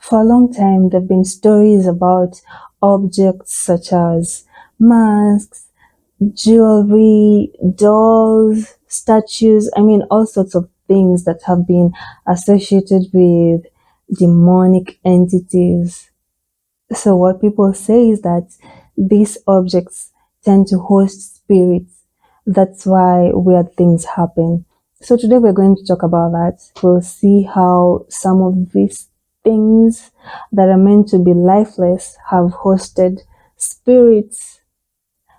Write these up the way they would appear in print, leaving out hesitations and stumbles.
For a long time, there have been stories about objects such as masks, jewelry, dolls, statues, all sorts of things that have been associated with demonic entities. So, what people say is that these objects tend to host spirits. That's why weird things happen. So, today we're going to talk about that. We'll see how some of these things that are meant to be lifeless have hosted spirits.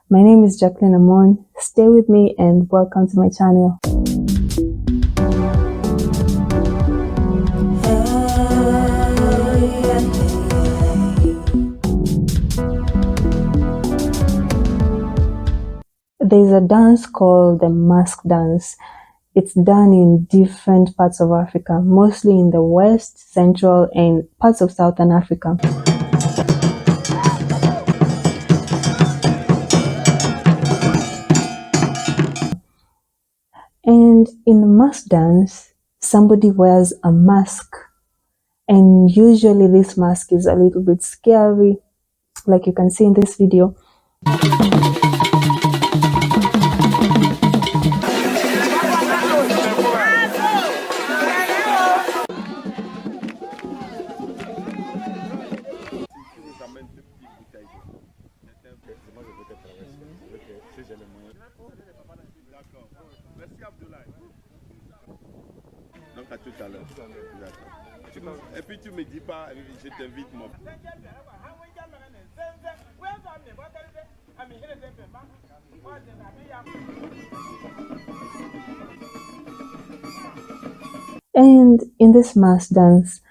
My name is Jacqueline Amon. Stay with me and welcome to my channel. There's a dance called the mask dance. It's done in different parts of Africa, mostly in the West, Central, and parts of Southern Africa. And in the mask dance, somebody wears a mask. And usually this mask is a little bit scary, like you can see in this video. Et puis tu me dis pas, je t'invite moi. And in this mask dance,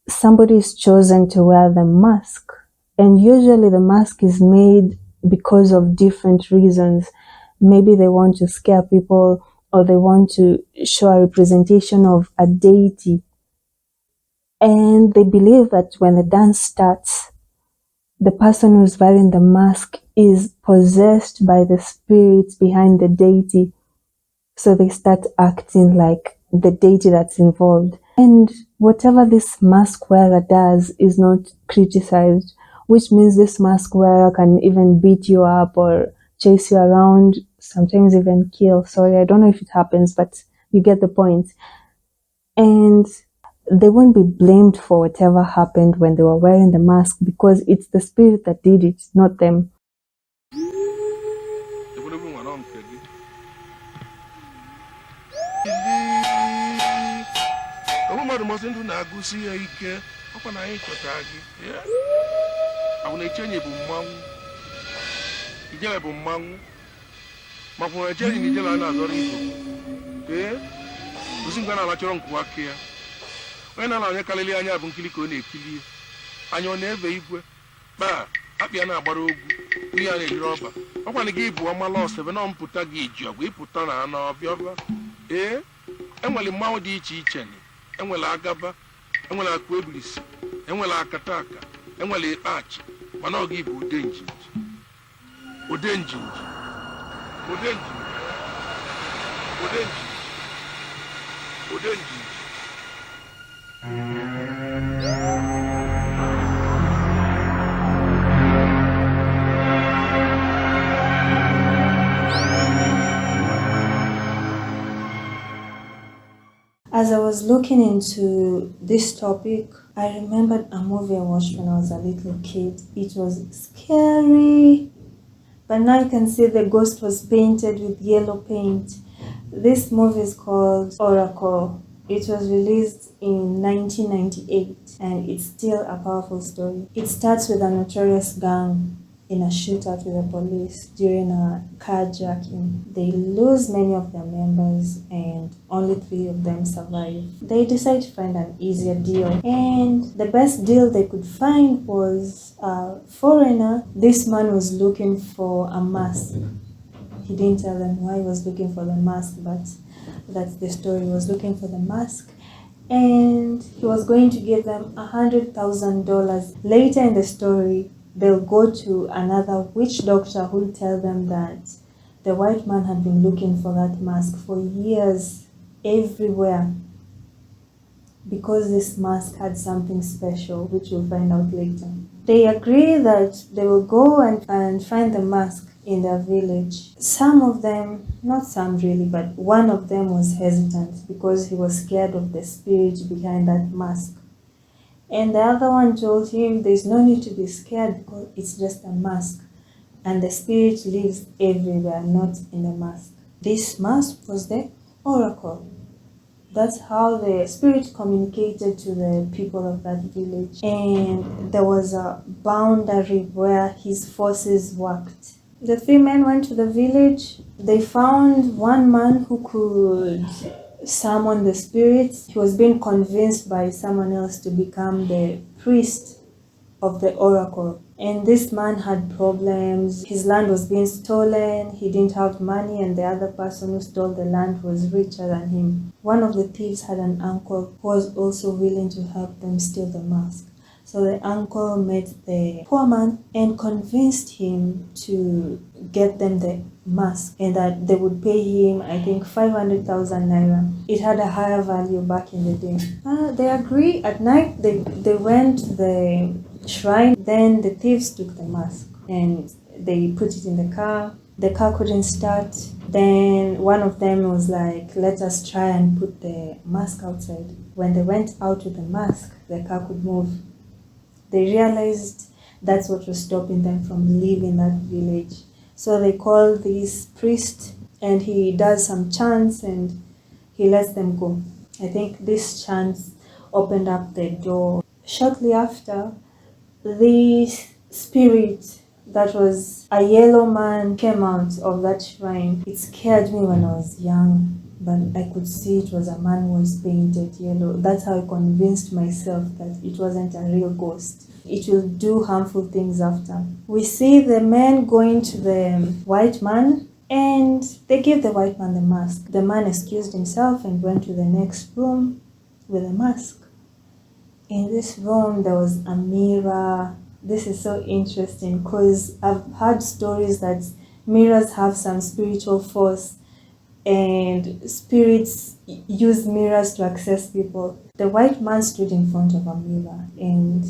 somebody is chosen to wear the mask. And usually the mask is made because of different reasons. Maybe they want to scare people, or they want to show a representation of a deity. And they believe that when the dance starts, the person who's wearing the mask is possessed by the spirits behind the deity. So they start acting like the deity that's involved. And whatever this mask wearer does is not criticized, which means this mask wearer can even beat you up or chase you around, sometimes even kill. Sorry, I don't know if it happens, but you get the point. And they won't be blamed for whatever happened when they were wearing the mask, because it's the spirit that did it, not them. When I like Kalilia Bunkiliko, Anyo never equal. Bah, Apiana Baru, we are a robber. I want to give one more loss of an unputagi job. We put on an of your eh? And well, Maudi Chichen, and well, Agaba, and well, Quiblis, and well, Akataka, and well, Arch, but I'll give you danger. Udenji. As I was looking into this topic, I remembered a movie I watched when I was a little kid. It was scary, but now you can see the ghost was painted with yellow paint. This movie is called Oracle. It was released in 1998 and it's still a powerful story. It starts with a notorious gang in a shootout with the police during a carjacking. They lose many of their members and only 3 of them survive. They decide to find an easier deal, and the best deal they could find was a foreigner. This man was looking for a mask. He didn't tell them why he was looking for the mask, but that's the story. He was looking for the mask and he was going to give them $100,000. Later in the story, they'll go to another witch doctor who'll tell them that the white man had been looking for that mask for years everywhere. because this mask had something special, which we'll find out later. They agree that they will go and find the mask in their village. Some of them, not some really, but one of them was hesitant because he was scared of the spirit behind that mask. And the other one told him there's no need to be scared because it's just a mask. And the spirit lives everywhere, not in the mask. This mask was the oracle. That's how the spirit communicated to the people of that village. And there was a boundary where his forces worked. The three men went to the village. They found one man who could summon the spirits. He was being convinced by someone else to become the priest of the oracle. And this man had problems. His land was being stolen. He didn't have money, and the other person who stole the land was richer than him. One of the thieves had an uncle who was also willing to help them steal the mask. So the uncle met the poor man and convinced him to get them the mask, and that they would pay him, I think, 500,000 naira. It had a higher value back in the day. They agree. At night, they went to the shrine. Then the thieves took the mask and they put it in the car. The car couldn't start. Then one of them was like, let us try and put the mask outside. When they went out with the mask, the car could move. They realized that's what was stopping them from leaving that village. So they call this priest, and he does some chants and he lets them go. I think this chants opened up the door. Shortly after, this spirit that was a yellow man came out of that shrine. It scared me when I was young, but I could see it was a man who was painted yellow. That's how I convinced myself that it wasn't a real ghost. It will do harmful things after. We see the men going to the white man, and they give the white man the mask. The man excused himself and went to the next room with a mask. In this room, there was a mirror. This is so interesting because I've heard stories that mirrors have some spiritual force, and spirits use mirrors to access people. The white man stood in front of a mirror, and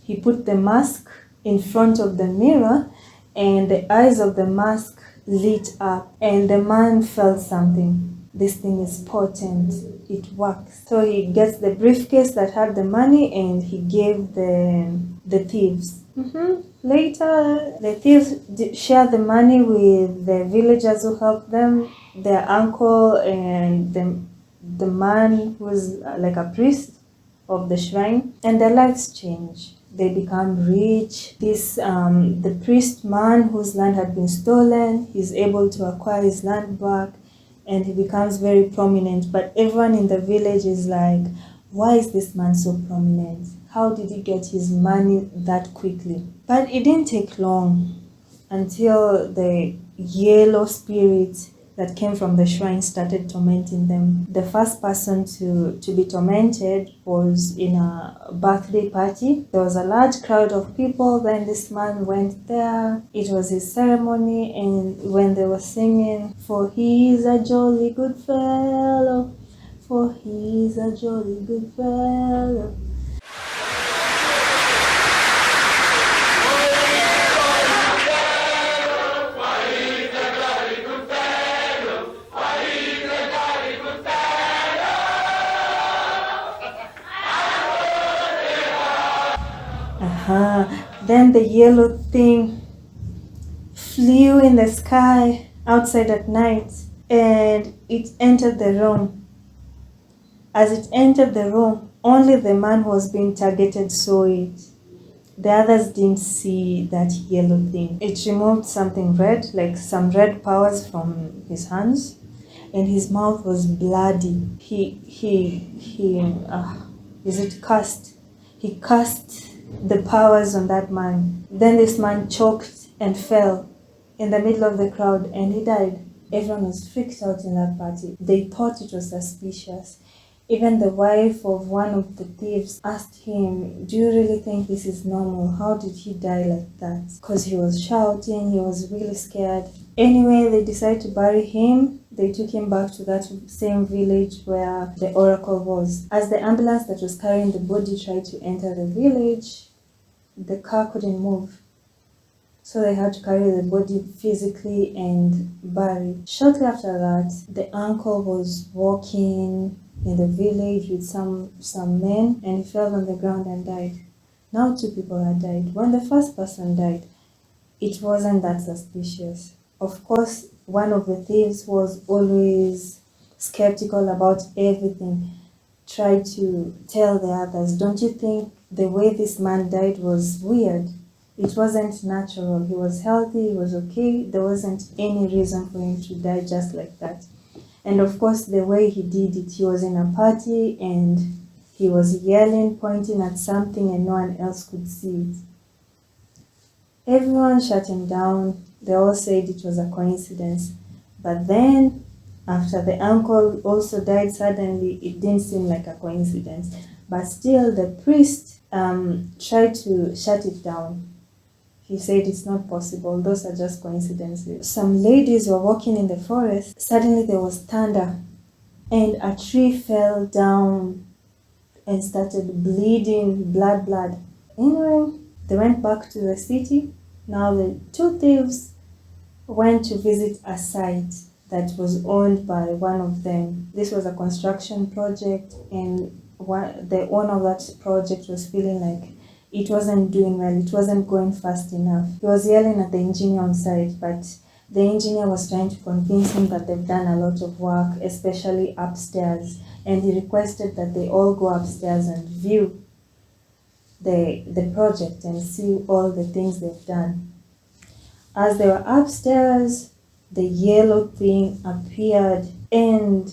he put the mask in front of the mirror, and the eyes of the mask lit up, and the man felt something. This thing is potent. It works. So he gets the briefcase that had the money, and he gave the thieves. Later, the thieves share the money with the villagers who helped them, their uncle, and the man who was like a priest of the shrine, and their lives change. They become rich. The priest man whose land had been stolen, he's able to acquire his land back, and he becomes very prominent. But everyone in the village is like, why is this man so prominent? How did he get his money that quickly? But it didn't take long until the yellow spirit that came from the shrine started tormenting them. The first person to be tormented was in a birthday party. There was a large crowd of people. Then this man went there. It was his ceremony, and when they were singing, "For he is a jolly good fellow, for he is a jolly good fellow." Then the yellow thing flew in the sky outside at night, and it entered the room. As it entered the room, only the man who was being targeted saw it. The others didn't see that yellow thing. It removed something red, like some red powers from his hands, and his mouth was bloody. He cast the powers on that man. Then this man choked and fell in the middle of the crowd, and he died. Everyone was freaked out in that party. They thought it was suspicious. Even the wife of one of the thieves asked him, "Do you really think this is normal? How did he die like that?" Because he was shouting, he was really scared. Anyway, they decided to bury him. They took him back to that same village where the oracle was. As the ambulance that was carrying the body tried to enter the village, the car couldn't move. So they had to carry the body physically and bury. Shortly after that, the uncle was walking in the village with some men, and he fell on the ground and died. Now 2 people had died. When the first person died, it wasn't that suspicious. Of course, one of the thieves was always skeptical about everything, tried to tell the others, don't you think the way this man died was weird? It wasn't natural. He was healthy, he was okay. There wasn't any reason for him to die just like that. And of course, the way he did it, he was in a party and he was yelling, pointing at something, and no one else could see it. Everyone shut him down. They all said it was a coincidence. But then, after the uncle also died suddenly, it didn't seem like a coincidence. But still, the priest tried to shut it down. He said it's not possible, those are just coincidences. Some ladies were walking in the forest. Suddenly there was thunder and a tree fell down and started bleeding, blood. Anyway, they went back to the city. Now the 2 thieves went to visit a site that was owned by one of them. This was a construction project, and the owner of that project was feeling like it wasn't doing well, it wasn't going fast enough. He was yelling at the engineer on site, but the engineer was trying to convince him that they've done a lot of work, especially upstairs, and he requested that they all go upstairs and view the project and see all the things they've done. As they were upstairs, the yellow thing appeared, and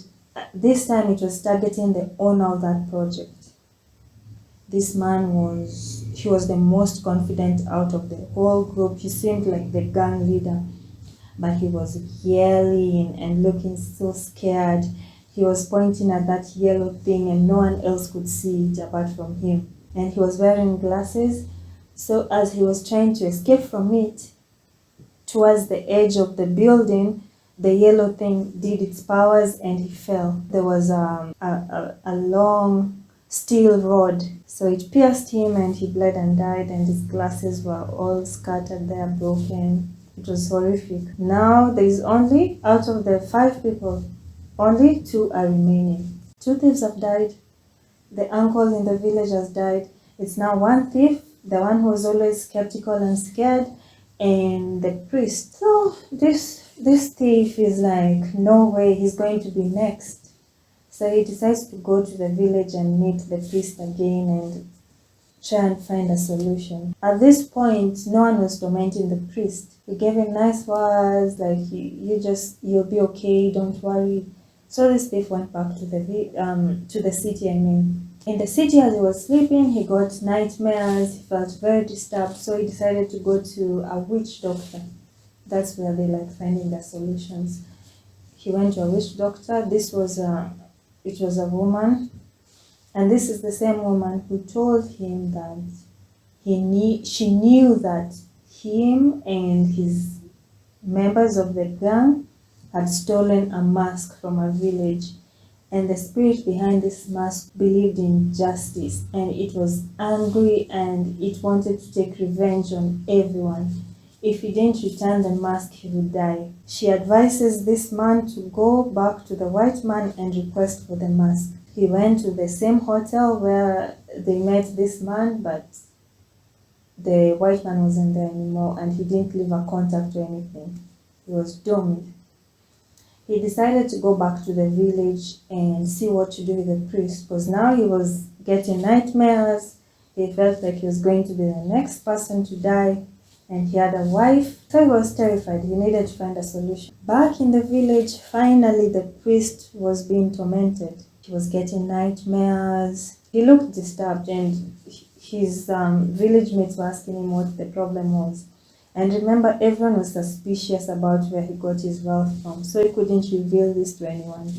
this time it was targeting the owner of that project. This man was the most confident out of the whole group. He seemed like the gang leader, but he was yelling and looking so scared. He was pointing at that yellow thing and no one else could see it apart from him. And he was wearing glasses. So as he was trying to escape from it, towards the edge of the building, the yellow thing did its powers and he fell. There was a long steel rod, so it pierced him and he bled and died, and his glasses were all scattered there, broken. It was horrific. Now there is only, out of the 5 people, only 2 are remaining. 2 thieves have died. The uncle in the village has died. It's now 1 thief, the one who was always skeptical and scared, and the priest. So this thief is like, no way, he's going to be next. So he decides to go to the village and meet the priest again and try and find a solution. At this point, no one was tormenting the priest. He gave him nice words like, you'll be okay, don't worry. So this thief went back to the city. In the city, as he was sleeping, he got nightmares. He felt very disturbed, so he decided to go to a witch doctor. That's where they like finding their solutions. He went to a witch doctor. It was a woman, and this is the same woman who told him that she knew that him and his members of the gang had stolen a mask from a village, and the spirit behind this mask believed in justice, and it was angry and it wanted to take revenge on everyone. If he didn't return the mask, he would die. She advises this man to go back to the white man and request for the mask. He went to the same hotel where they met this man, but the white man wasn't there anymore and he didn't leave a contact or anything. He was doomed. He decided to go back to the village and see what to do with the priest, because now he was getting nightmares. He felt like he was going to be the next person to die. And he had a wife, so he was terrified. He needed to find a solution. Back in the village, finally the priest was being tormented. He was getting nightmares. He looked disturbed, and his village mates were asking him what the problem was. And remember, everyone was suspicious about where he got his wealth from, so he couldn't reveal this to anyone.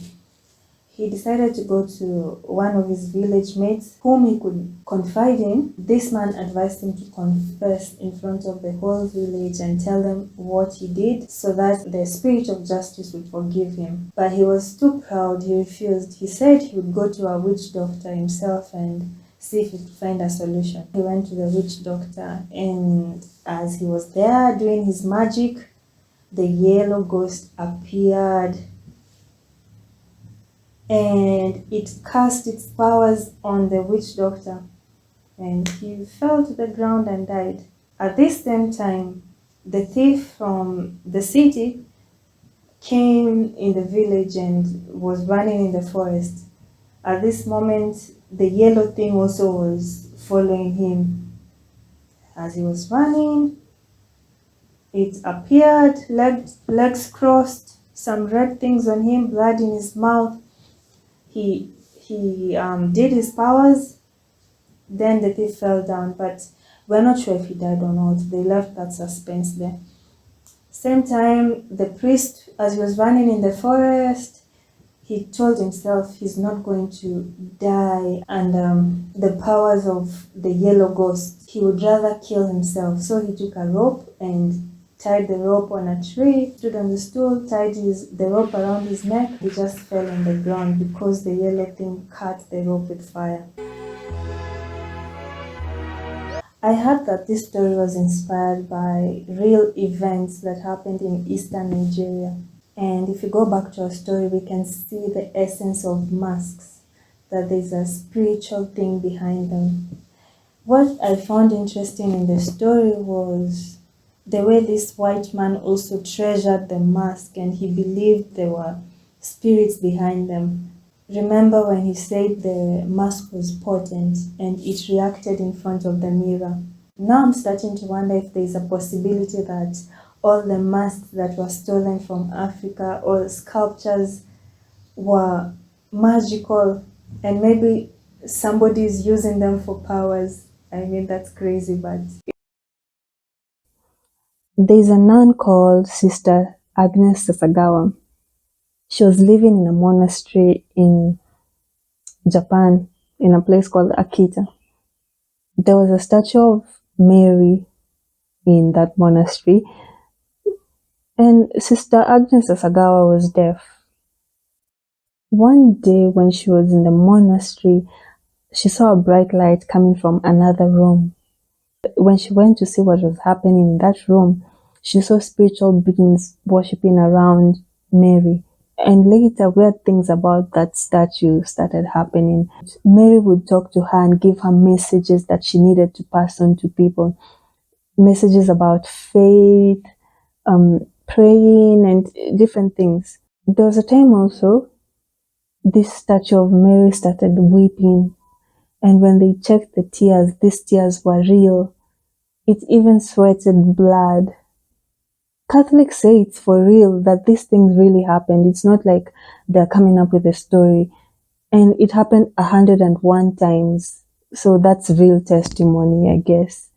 he decided to go to one of his village mates whom he could confide in. This man advised him to confess in front of the whole village and tell them what he did so that the spirit of justice would forgive him. But he was too proud, he refused. He said he would go to a witch doctor himself and see if he could find a solution. He went to the witch doctor, and as he was there doing his magic, the yellow ghost appeared and it cast its powers on the witch doctor, and he fell to the ground and died. At this same time, the thief from the city came in the village and was running in the forest. At this moment, the yellow thing also was following him. As he was running, it appeared, legs crossed, some red things on him, blood in his mouth. He did his powers, then the thief fell down, but we're not sure if he died or not. They left that suspense there. Same time, the priest, as he was running in the forest, he told himself he's not going to die and the powers of the yellow ghost. He would rather kill himself. So he took a rope and tied the rope on a tree, stood on the stool, tied the rope around his neck. He just fell on the ground because the yellow thing cut the rope with fire. I heard that this story was inspired by real events that happened in eastern Nigeria. And if you go back to our story, we can see the essence of masks, that there's a spiritual thing behind them. What I found interesting in the story was the way this white man also treasured the mask and he believed there were spirits behind them. Remember when he said the mask was potent and it reacted in front of the mirror? Now I'm starting to wonder if there's a possibility that all the masks that were stolen from Africa or sculptures were magical and maybe somebody is using them for powers. I mean, that's crazy, but there's a nun called Sister Agnes Sasagawa. She was living in a monastery in Japan, in a place called Akita. There was a statue of Mary in that monastery, and Sister Agnes Sasagawa was deaf. One day when she was in the monastery, she saw a bright light coming from another room. When she went to see what was happening in that room, she saw spiritual beings worshipping around Mary. And later, weird things about that statue started happening. Mary would talk to her and give her messages that she needed to pass on to people. Messages about faith, praying, and different things. There was a time also, this statue of Mary started weeping. And when they checked the tears, these tears were real. It even sweated blood. Catholics say it's for real, that these things really happened. It's not like they're coming up with a story. And it happened 101 times. So that's real testimony, I guess.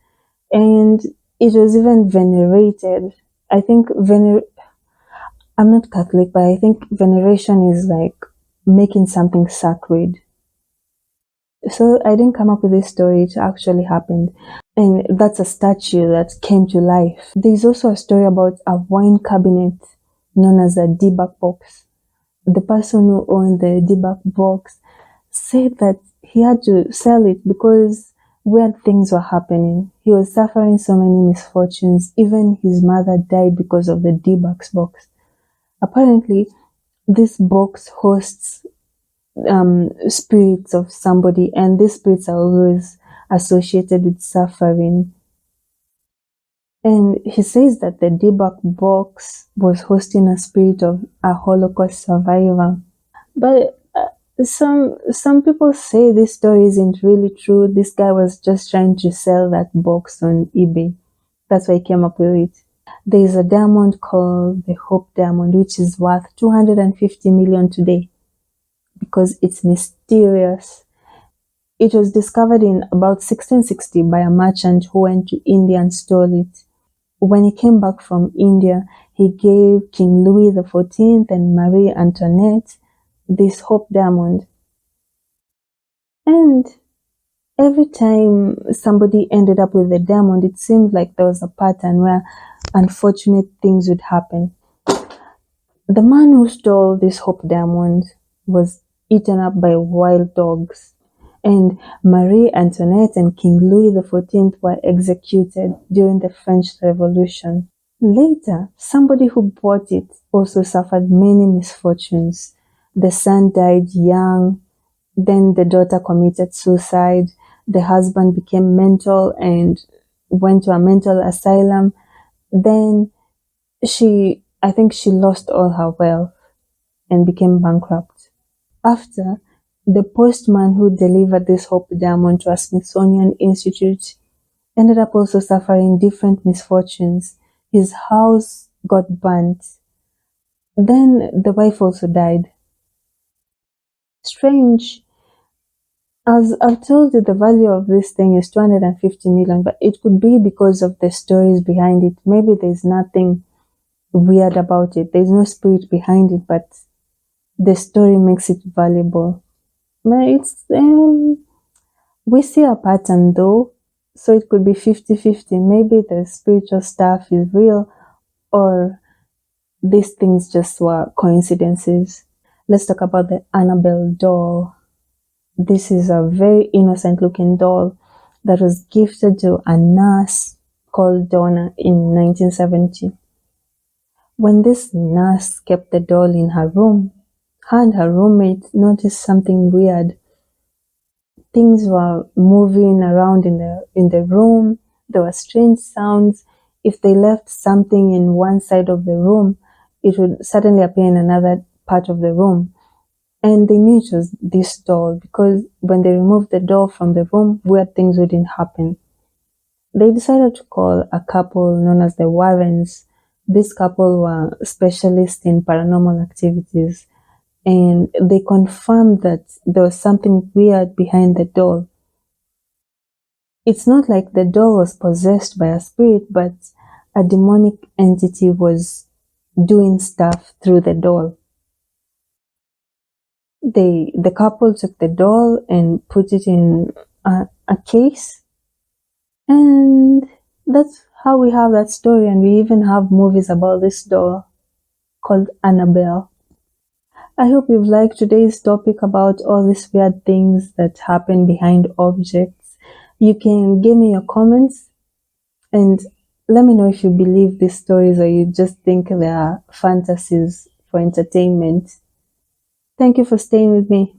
And it was even venerated. I think I'm not Catholic, but I think veneration is like making something sacred. So I didn't come up with this story, it actually happened. And that's a statue that came to life. There's also a story about a wine cabinet known as a debug box. The person who owned the debug box said that he had to sell it because weird things were happening. He was suffering so many misfortunes. Even his mother died because of the debug box. Apparently, this box hosts spirits of somebody, and these spirits are always associated with suffering. And he says that the debug box was hosting a spirit of a Holocaust survivor. But some people say this story isn't really true. This guy was just trying to sell that box on eBay. That's why he came up with it. There is a diamond called the Hope Diamond, which is worth 250 million today, because it's mysterious. It was discovered in about 1660 by a merchant who went to India and stole it. When he came back from India, he gave King Louis XIV and Marie Antoinette this Hope Diamond. And every time somebody ended up with a diamond, it seemed like there was a pattern where unfortunate things would happen. The man who stole this Hope Diamond was eaten up by wild dogs, and Marie Antoinette and King Louis XIV were executed during the French Revolution. Later, somebody who bought it also suffered many misfortunes. The son died young, then the daughter committed suicide, the husband became mental and went to a mental asylum. Then I think she lost all her wealth and became bankrupt. After, the postman who delivered this Hope Diamond to a Smithsonian Institute ended up also suffering different misfortunes. His house got burnt. Then the wife also died. Strange. As I've told you, the value of this thing is 250 million, but it could be because of the stories behind it. Maybe there's nothing weird about it. There's no spirit behind it, but the story makes it valuable. It's we see a pattern though, so it could be 50-50. Maybe the spiritual stuff is real, or these things just were coincidences. Let's talk about the Anabelle doll. This is a very innocent looking doll that was gifted to a nurse called Donna in 1970. When this nurse kept the doll in her room, her and her roommate noticed something weird. Things were moving around in the room. There were strange sounds. If they left something in one side of the room, it would suddenly appear in another part of the room. And they knew it was this doll because when they removed the doll from the room, weird things wouldn't happen. They decided to call a couple known as the Warrens. This couple were specialists in paranormal activities, and they confirmed that there was something weird behind the doll. It's not like the doll was possessed by a spirit, but a demonic entity was doing stuff through the doll. The couple took the doll and put it in a case, and that's how we have that story. And we even have movies about this doll called Annabelle. I hope you've liked today's topic about all these weird things that happen behind objects. You can give me your comments and let me know if you believe these stories or you just think they are fantasies for entertainment. Thank you for staying with me.